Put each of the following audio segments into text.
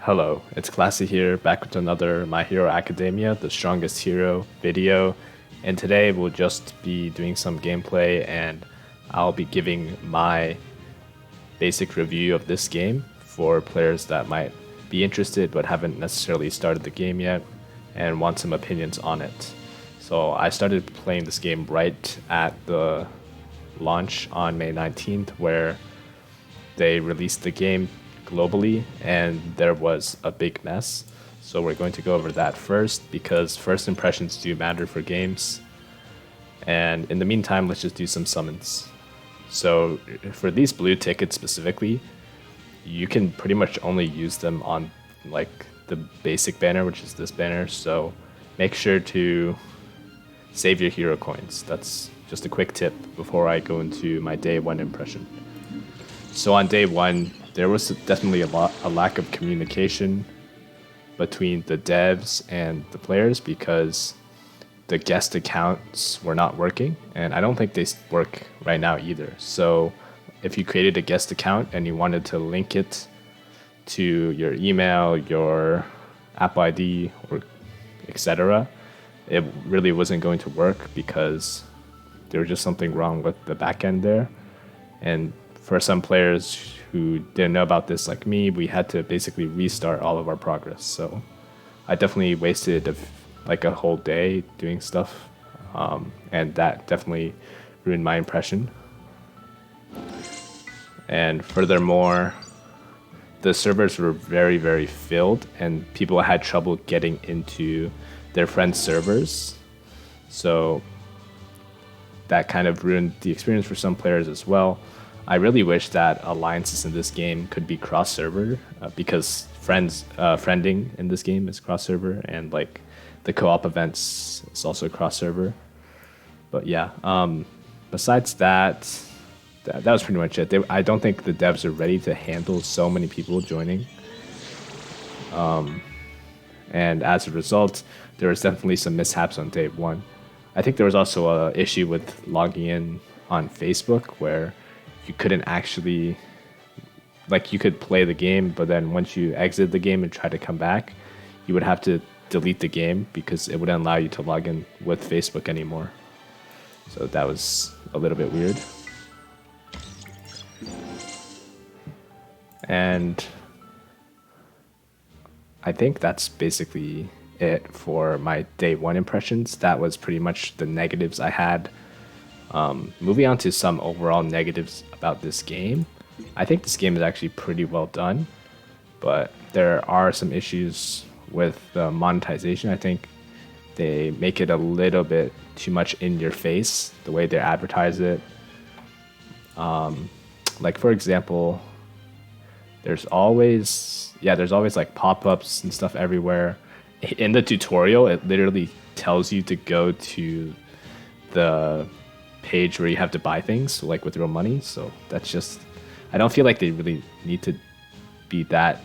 Hello, it's Classy here, back with another My Hero Academia, the strongest hero video. And today we'll just be doing some gameplay and I'll be giving my basic review of this game for players that might be interested but haven't necessarily started the game yet and want some opinions on it. So I started playing this game right at the launch on May 19th where they released the game globally and there was a big mess. So we're going to go over that first because first impressions do matter for games. And in the meantime, let's just do some summons. So for these blue tickets specifically, you can pretty much only use them on like the basic banner, which is this banner. So make sure to save your hero coins. That's just a quick tip before I go into my day one impression. So on day one, there was definitely a lack of communication between the devs and the players because the guest accounts were not working, and I don't think they work right now either. So if you created a guest account and you wanted to link it to your email, your Apple ID, or etc., it really wasn't going to work because there was just something wrong with the backend there. And for some players who didn't know about this like me, we had to basically restart all of our progress. So I definitely wasted like a whole day doing stuff, and that definitely ruined my impression. And furthermore, the servers were very, very filled and people had trouble getting into their friends' servers. So that kind of ruined the experience for some players as well. I really wish that alliances in this game could be cross-server because friending in this game is cross-server, and like the co-op events is also cross-server. But yeah, besides that, that was pretty much it. I don't think the devs are ready to handle so many people joining. And as a result, there was definitely some mishaps on day one. I think there was also an issue with logging in on Facebook where you couldn't actually, like you could play the game, but then once you exit the game and try to come back, you would have to delete the game because it wouldn't allow you to log in with Facebook anymore. So that was a little bit weird. And I think that's basically it for my day one impressions. That was pretty much the negatives I had. Moving on to some overall negatives about this game. I think this game is actually pretty well done, but there are some issues with the monetization. I think they make it a little bit too much in your face, the way they advertise it. Like for example, there's always like pop-ups and stuff everywhere. In the tutorial, it literally tells you to go to the page where you have to buy things, like with real money. So that's just, I don't feel like they really need to be that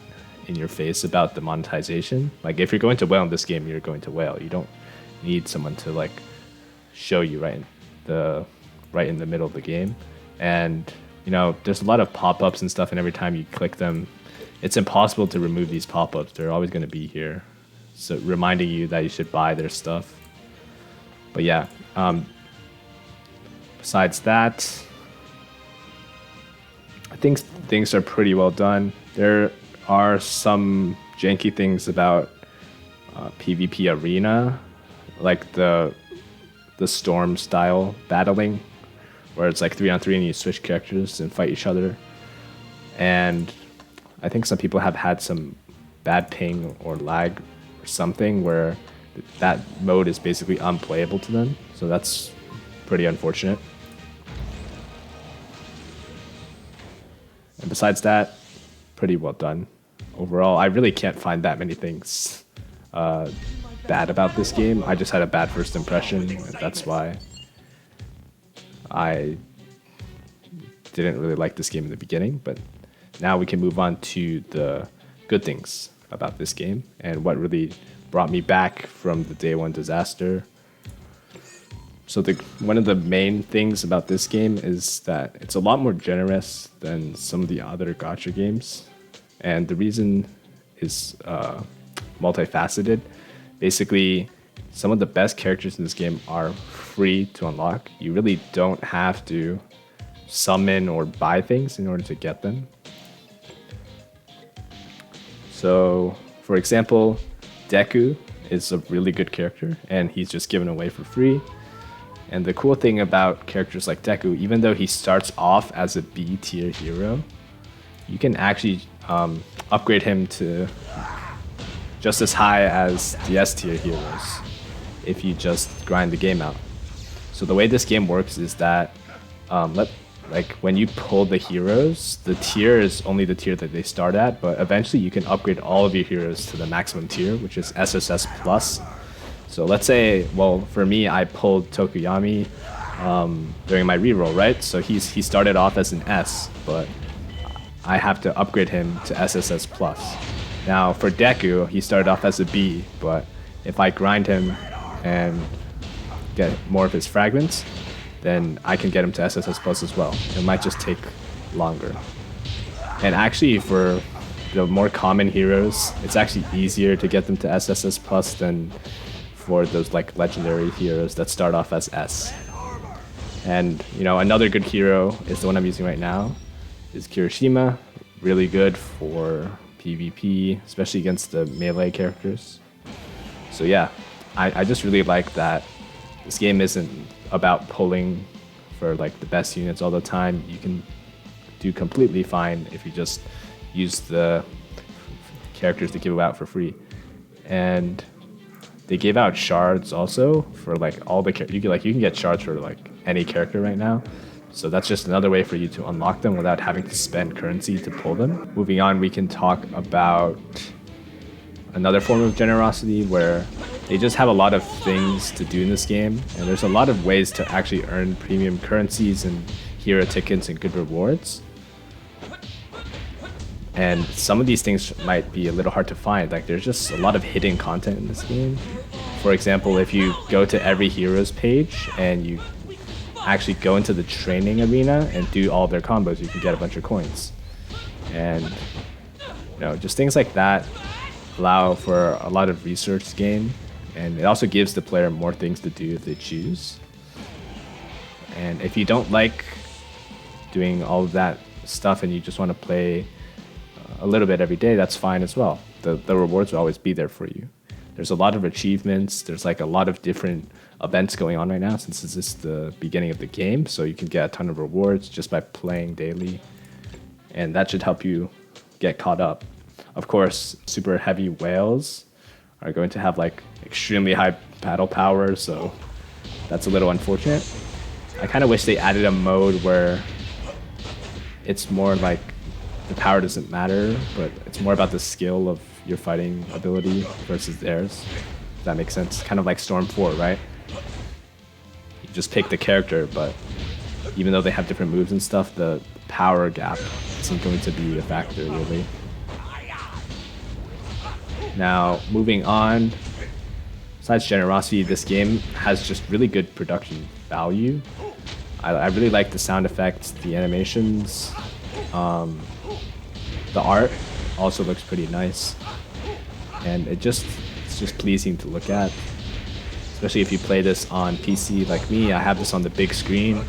in your face about the monetization. Like if you're going to whale in this game, you're going to whale. You don't need someone to like show you right in the middle of the game. And you know, there's a lot of pop-ups and stuff, and every time you click them, it's impossible to remove these pop-ups. They're always going to be here, so reminding you that you should buy their stuff. But yeah, besides that, I think things are pretty well done. There are some janky things about PvP arena, like the storm style battling, where it's like 3-on-3 and you switch characters and fight each other. And I think some people have had some bad ping or lag or something where that mode is basically unplayable to them. So that's pretty unfortunate. And besides that, pretty well done. Overall, I really can't find that many things bad about this game. I just had a bad first impression, and that's why I didn't really like this game in the beginning. But now we can move on to the good things about this game and what really brought me back from the day one disaster. So one of the main things about this game is that it's a lot more generous than some of the other gacha games. And the reason is multifaceted. Basically, some of the best characters in this game are free to unlock. You really don't have to summon or buy things in order to get them. So, for example, Deku is a really good character, and he's just given away for free. And the cool thing about characters like Deku, even though he starts off as a B tier hero, you can actually upgrade him to just as high as the S tier heroes if you just grind the game out. So the way this game works is that like when you pull the heroes, the tier is only the tier that they start at, but eventually you can upgrade all of your heroes to the maximum tier, which is SSS plus. So let's say, well, for me, I pulled Tokuyami during my reroll, right? So he started off as an S, but I have to upgrade him to SSS plus. Now for Deku, he started off as a B, but if I grind him and get more of his fragments, then I can get him to SSS plus as well. It might just take longer. And actually for the more common heroes, it's actually easier to get them to SSS plus than for those like legendary heroes that start off as S. And you know, another good hero is the one I'm using right now, is Kirishima. Really good for PvP, especially against the melee characters. So yeah, I just really like that this game isn't about pulling for like the best units all the time. You can do completely fine if you just use the characters to give out for free. And they gave out shards also for like all the you can get shards for like any character right now. So that's just another way for you to unlock them without having to spend currency to pull them. Moving on, we can talk about another form of generosity where they just have a lot of things to do in this game, and there's a lot of ways to actually earn premium currencies and hero tickets and good rewards. And some of these things might be a little hard to find. Like there's just a lot of hidden content in this game. For example, if you go to every heroes page and you actually go into the training arena and do all their combos, you can get a bunch of coins. And you know, just things like that allow for a lot of research gain, and it also gives the player more things to do if they choose. And if you don't like doing all of that stuff and you just want to play a little bit every day, that's fine as well. The rewards will always be there for you. There's a lot of achievements. There's like a lot of different events going on right now since this is the beginning of the game, so you can get a ton of rewards just by playing daily, and that should help you get caught up. Of course, super heavy whales are going to have like extremely high battle power, so that's a little unfortunate. I kind of wish they added a mode where it's more like the power doesn't matter, but it's more about the skill of your fighting ability versus theirs. If that makes sense. Kind of like Storm 4, right? You just pick the character, but even though they have different moves and stuff, the power gap isn't going to be a factor, really. Now, moving on, besides generosity, this game has just really good production value. I really like the sound effects, the animations, the art also looks pretty nice, and it's just pleasing to look at. Especially if you play this on PC like me, I have this on the big screen,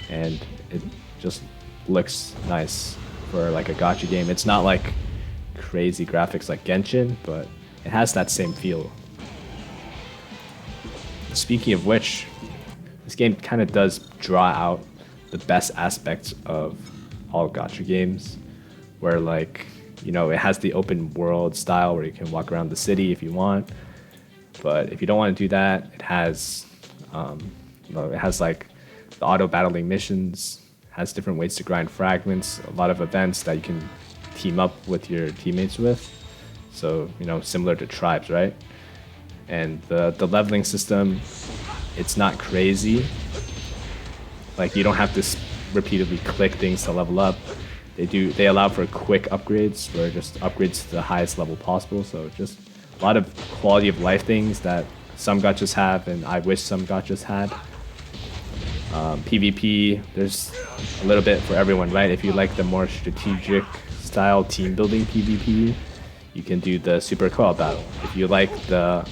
and it just looks nice for like a gacha game. It's not like crazy graphics like Genshin, but it has that same feel. Speaking of which, this game kind of does draw out the best aspects of all gacha games, where like, you know, it has the open world style where you can walk around the city if you want, but if you don't want to do that, it has like the auto battling missions, has different ways to grind fragments, a lot of events that you can team up with your teammates with. So, you know, similar to tribes, right? And the leveling system, it's not crazy. Like you don't have to repeatedly click things to level up. They allow for quick upgrades, where just upgrades to the highest level possible. So just a lot of quality of life things that some gachas have, and I wish some gachas had. PvP, there's a little bit for everyone, right? If you like the more strategic style team building PvP, you can do the super co-op battle. If you like the,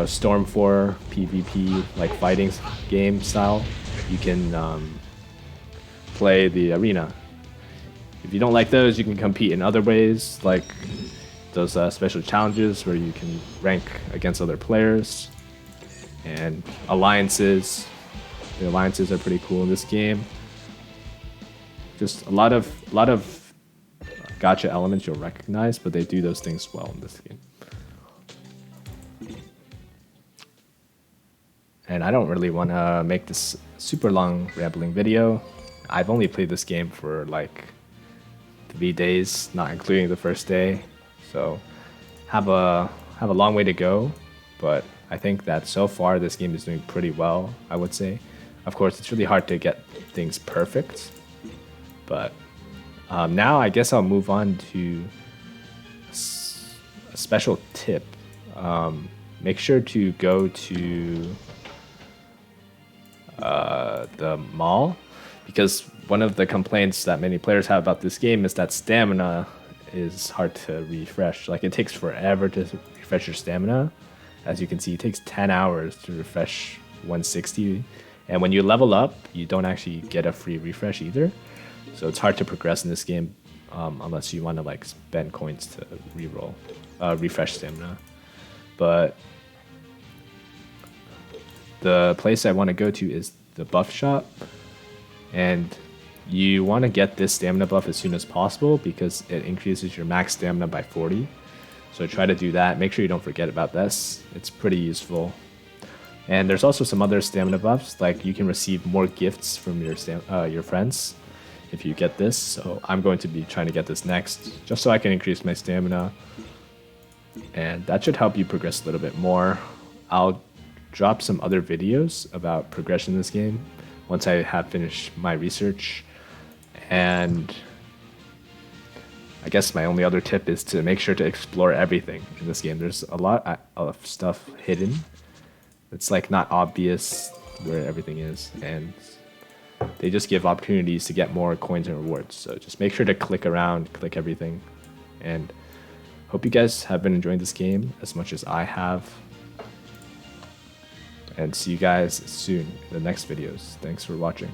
Storm 4 PvP like fighting game style, you can play the arena. If you don't like those, you can compete in other ways, like those special challenges where you can rank against other players, and alliances. The alliances are pretty cool in this game. Just a lot of gacha elements you'll recognize, but they do those things well in this game. And I don't really want to make this super long rambling video. I've only played this game for like 3 days, not including the first day. So have a long way to go, but I think that so far this game is doing pretty well, I would say. Of course, it's really hard to get things perfect, but now I guess I'll move on to a special tip. Make sure to go to the mall, because one of the complaints that many players have about this game is that stamina is hard to refresh. Like, it takes forever to refresh your stamina. As you can see, it takes 10 hours to refresh 160, and when you level up, you don't actually get a free refresh either. So it's hard to progress in this game unless you want to like spend coins to refresh stamina. But the place I want to go to is the buff shop, and you want to get this stamina buff as soon as possible because it increases your max stamina by 40. So try to do that. Make sure you don't forget about this. It's pretty useful. And there's also some other stamina buffs, like you can receive more gifts from your friends if you get this. So I'm going to be trying to get this next, just so I can increase my stamina. And that should help you progress a little bit more. I'll drop some other videos about progression in this game once I have finished my research. And I guess my only other tip is to make sure to explore everything in this game. There's a lot of stuff hidden. It's like not obvious where everything is, and they just give opportunities to get more coins and rewards. So just make sure to click around, click everything, and hope you guys have been enjoying this game as much as I have. And see you guys soon in the next videos. Thanks for watching.